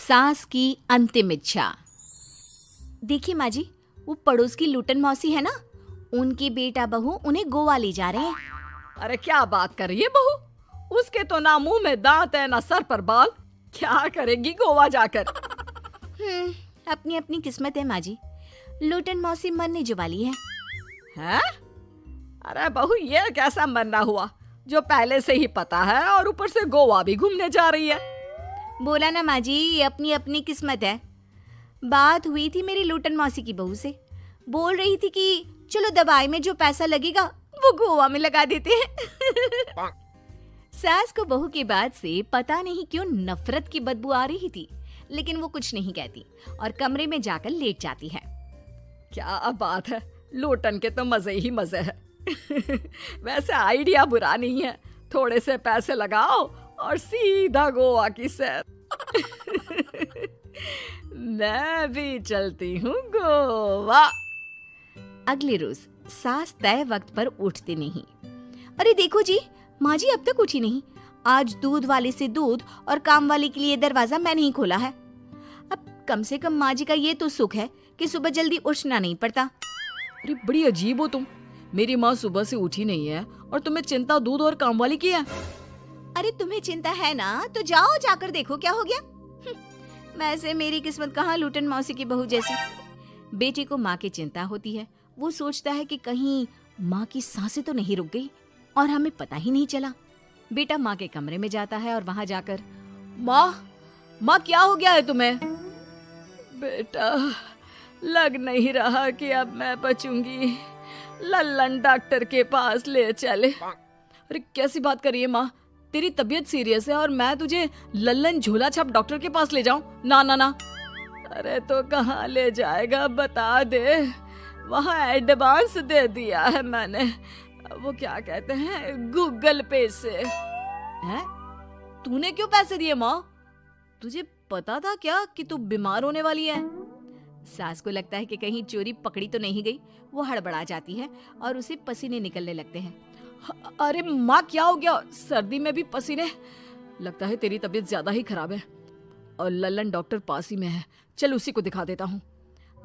सास की अंतिम इच्छा। देखिए माँ जी, वो पड़ोस की लूटन मौसी है ना, उनकी बेटा बहू उन्हें गोवा ले जा रहे हैं। अरे क्या बात कर रही है बहू, उसके तो ना मुंह में दांत है ना सर पर बाल, क्या करेगी गोवा जाकर। अपनी अपनी किस्मत है माँ जी, लूटन मौसी मरने जो वाली है। हैं? अरे बहू, ये कैसा मरना हुआ जो पहले से ही पता है और ऊपर से गोवा भी घूमने जा रही है। बोला ना माँ जी, ये अपनी अपनी किस्मत है। बात हुई थी मेरी लूटन मौसी की बहू से, बोल रही थी कि चलो दवाई में जो पैसा लगेगा वो गोवा में लगा देते हैं। सास को बहू की बात से पता नहीं क्यों नफरत की बदबू आ रही थी, लेकिन वो कुछ नहीं कहती और कमरे में जाकर लेट जाती है। क्या बात है, लूटन के तो मजे ही मजे है। वैसे आइडिया बुरा नहीं है, थोड़े से पैसे लगाओ और सीधा गोवा की सैर। मैं भी चलती हूँ गोवा। अगले रोज सास तय वक्त पर उठती नहीं। अरे देखो जी, माँ जी अब तक उठी नहीं। आज दूध वाले से दूध और काम वाले के लिए दरवाजा मैंने ही खोला है। अब कम से कम माँ जी का ये तो सुख है कि सुबह जल्दी उठना नहीं पड़ता। अरे बड़ी अजीब हो तुम, मेरी माँ सुबह से उठी नहीं है और तुम्हें चिंता दूध और काम वाली की है। अरे तुम्हें चिंता है ना, तो जाओ जाकर देखो क्या हो गया। वैसे मेरी किस्मत कहाँ लूटन मौसी की बहू जैसी। बेटे को माँ की चिंता होती है, वो सोचता है कि कहीं माँ की सांसें तो नहीं रुक गई और हमें पता ही नहीं चला। बेटा माँ के कमरे में जाता है और वहां जाकर, माँ क्या हो गया है तुम्हें? बेटा, लग नहीं रहा कि अब मैं बचूंगी, लल्लन डॉक्टर के पास ले चले। अरे कैसी बात कर रही है माँ, तेरी तबीयत सीरियस है और मैं तुझे लल्लन झोला छाप डॉक्टर के पास ले जाऊं? ना ना ना। अरे तो कहाँ ले जाएगा बता दे, वहाँ एडवांस दे दिया है मैंने, वो क्या कहते हैं गूगल पे से। हैं? तूने क्यों पैसे दिए माँ? तुझे पता था क्या कि तू बीमार होने वाली है? सास को लगता है कि कहीं चोरी पकड़ी तो नहीं गई। वो हड़बड़ा जाती है और उसे पसीने निकलने लगते हैं। अरे माँ क्या हो गया, सर्दी में भी पसीने? लगता है तेरी तबीयत ज्यादा ही खराब है और लल्लन डॉक्टर पास ही में है, चल उसी को दिखा देता हूँ।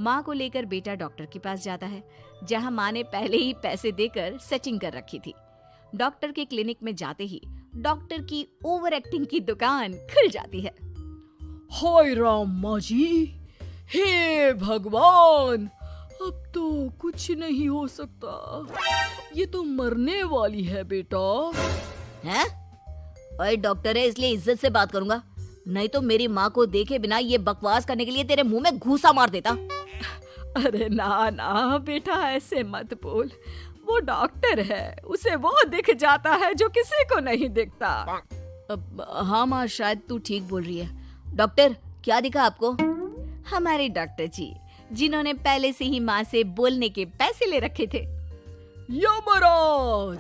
माँ को लेकर बेटा डॉक्टर के पास जाता है, जहाँ माँ ने पहले ही पैसे देकर सेटिंग कर रखी थी। डॉक्टर के क्लिनिक में जाते ही डॉक्टर की ओवर एक्टिंग की दुकान खुल जाती है। हाय राम माँ जी, हे भगवान, अब तो कुछ नहीं हो सकता, ये तो मरने वाली है बेटा। हैं? ओए डॉक्टर है इसलिए इज्जत से बात करूंगा, नहीं तो मेरी माँ को देखे बिना ये बकवास करने के लिए तेरे मुंह में घूसा मार देता। अरे ना ना बेटा, ऐसे मत बोल, वो डॉक्टर है, उसे वो दिख जाता है जो किसी को नहीं दिखता। हाँ माँ, शायद तू ठीक बोल रही है। डॉक्टर क्या दिखा आपको? हमारे डॉक्टर जी, जिन्होंने पहले से ही माँ से बोलने के पैसे ले रखे थे। यमराज,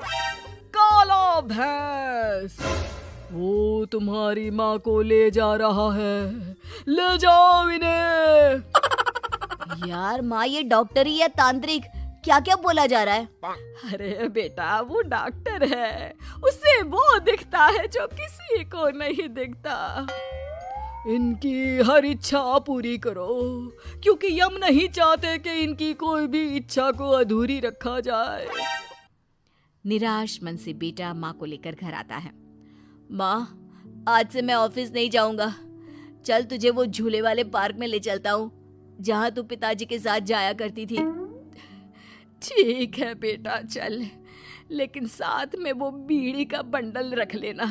काला भैंस, वो तुम्हारी माँ को ले जा रहा है, ले जाओ इन्हें। यार माँ, ये डॉक्टर ही या तांत्रिक, क्या क्या बोला जा रहा है? अरे बेटा, वो डॉक्टर है, उसे वो दिखता है जो किसी को नहीं दिखता। इनकी हर इच्छा पूरी करो, क्योंकि यम नहीं चाहते कि इनकी कोई भी इच्छा को अधूरी रखा जाए। निराश मन से बेटा माँ को लेकर घर आता है। माँ, आज से मैं ऑफिस नहीं जाऊंगा, चल तुझे वो झूले वाले पार्क में ले चलता हूँ जहाँ तू पिताजी के साथ जाया करती थी। ठीक है बेटा चल, लेकिन साथ में वो बीड़ी का बंडल रख लेना,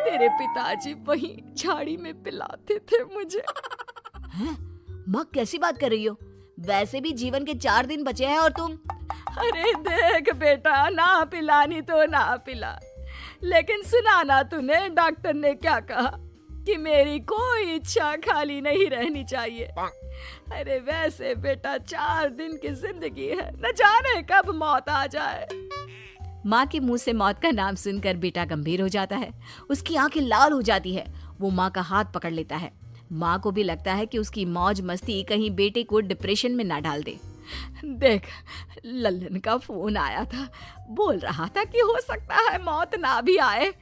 तेरे पिताजी वहीं झाड़ी में पिलाते थे मुझे। हैं? माँ कैसी बात कर रही हो? वैसे भी जीवन के 4 दिन बचे हैं और तुम। अरे देख बेटा, ना पिलानी तो ना पिला, लेकिन सुना ना तूने डॉक्टर ने क्या कहा कि मेरी कोई इच्छा खाली नहीं रहनी चाहिए। अरे वैसे बेटा 4 दिन की जिंदगी है, न जाने कब मौत आ जाए। माँ के मुंह से मौत का नाम सुनकर बेटा गंभीर हो जाता है, उसकी आंखें लाल हो जाती है। वो माँ का हाथ पकड़ लेता है। माँ को भी लगता है कि उसकी मौज मस्ती कहीं बेटे को डिप्रेशन में ना डाल दे। देख, लल्लन का फोन आया था, बोल रहा था कि हो सकता है मौत ना भी आए,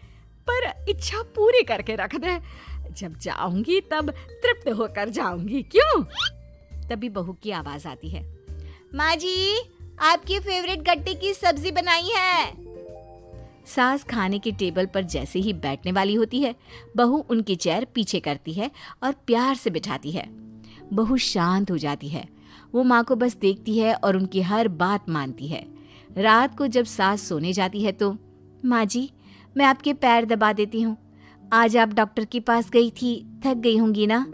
पर इच्छा पूरी करके रख दे। जब जाऊंगी तब तृप्त होकर जाऊंगी, क्यों? तभी बहू की आवाज आती है, माँ जी आपकी फेवरेट गट्टे की सब्जी बनाई है। सास खाने के टेबल पर जैसे ही बैठने वाली होती है, बहू उनकी चेयर पीछे करती है और प्यार से बिठाती है। बहू शांत हो जाती है। वो माँ को बस देखती है और उनकी हर बात मानती है। रात को जब सास सोने जाती है तो, माँ जी मैं आपके पैर दबा देती हूँ, आज आप डॉक्टर के पास गई थी, थक गई होंगी ना।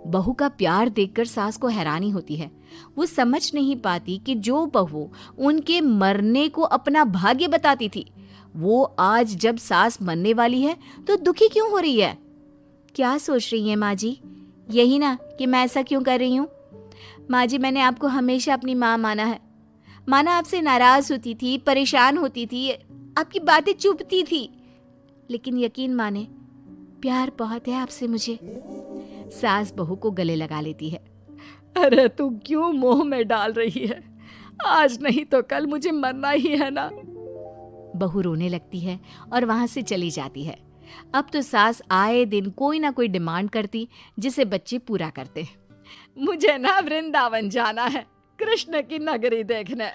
बहू का प्यार देखकर सास को हैरानी होती है। वो समझ नहीं पाती कि जो बहू उनके मरने को अपना भाग्य बताती थी, वो आज जब सास मरने वाली है तो दुखी क्यों हो रही है। क्या सोच रही है माँ जी? यही ना कि मैं ऐसा क्यों कर रही हूँ। माँ जी मैंने आपको हमेशा अपनी माँ माना है। माना आपसे नाराज होती थी, परेशान होती थी, आपकी बातें चुभती थी, लेकिन यकीन माने प्यार बहुत है आपसे मुझे। सास बहू को गले लगा लेती है। अरे तू क्यों मोह में डाल रही है? आज नहीं तो कल मुझे मरना ही है ना। बहू रोने लगती है और वहां से चली जाती है। अब तो सास आए दिन कोई ना कोई डिमांड करती जिसे बच्चे पूरा करते। मुझे ना वृंदावन जाना है, कृष्ण की नगरी देखने।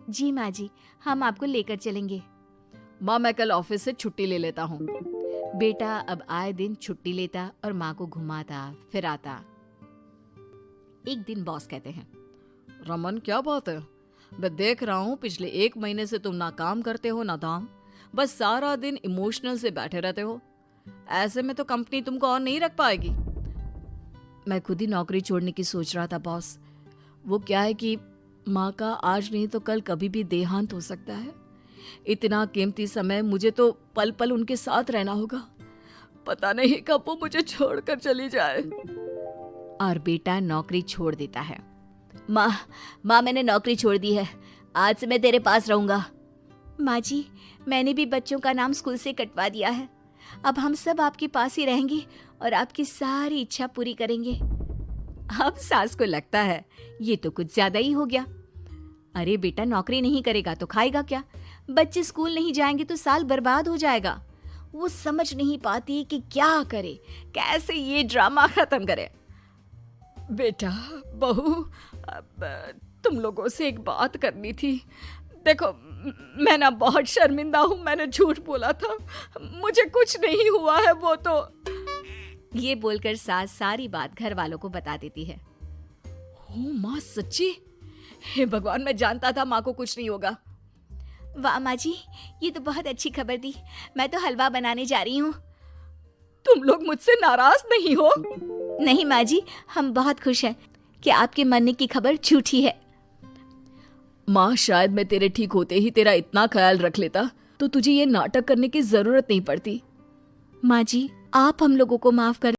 जी माँ जी हम आपको लेकर चलेंगे। माँ मैं कल ऑफिस से छुट्टी ले लेता हूँ। बेटा अब आए दिन छुट्टी लेता और माँ को घुमाता फिराता। एक दिन बॉस कहते हैं, रमन क्या बात है? मैं देख रहा हूँ पिछले 1 महीने से तुम ना काम करते हो ना दाम, बस सारा दिन इमोशनल से बैठे रहते हो। ऐसे में तो कंपनी तुमको और नहीं रख पाएगी। मैं खुद ही नौकरी छोड़ने की सोच रहा था बॉस। वो क्या है कि माँ का आज नहीं तो कल कभी भी देहांत हो सकता है। इतना कीमती समय मुझे तो पल पल उनके साथ रहना होगा। पता नहीं कब वो मुझे छोड़कर चली जाए। और बेटा नौकरी छोड़ देता है। माँ मैंने नौकरी छोड़ दी है, आज से मैं तेरे पास रहूंगा। माँ जी मैंने भी बच्चों का नाम स्कूल से कटवा दिया है, अब हम सब आपके पास ही रहेंगे और आपकी सारी इच्छा पूरी करेंगे। अब सास को लगता है ये तो कुछ ज्यादा ही हो गया। अरे बेटा नौकरी नहीं करेगा तो खाएगा क्या? बच्चे स्कूल नहीं जाएंगे तो साल बर्बाद हो जाएगा। वो समझ नहीं पाती कि क्या करे, कैसे ये ड्रामा खत्म करे। बेटा बहू अब तुम लोगों से एक बात करनी थी। देखो मैं ना बहुत शर्मिंदा हूँ, मैंने झूठ बोला था, मुझे कुछ नहीं हुआ है। वो तो ये बोलकर सास सारी बात घर वालों को बता देती है। ओ माँ सच्ची? हे भगवान मैं जानता था माँ को कुछ नहीं होगा। वाह माँ जी ये तो बहुत अच्छी खबर दी, मैं तो हलवा बनाने जा रही हूँ। तुम लोग मुझसे नाराज नहीं हो? नहीं माँ जी हम बहुत खुश हैं कि आपके मरने की खबर झूठी है। माँ शायद मैं तेरे ठीक होते ही तेरा इतना ख्याल रख लेता तो तुझे ये नाटक करने की जरूरत नहीं पड़ती। माँ जी आप हम लोगों को माफ कर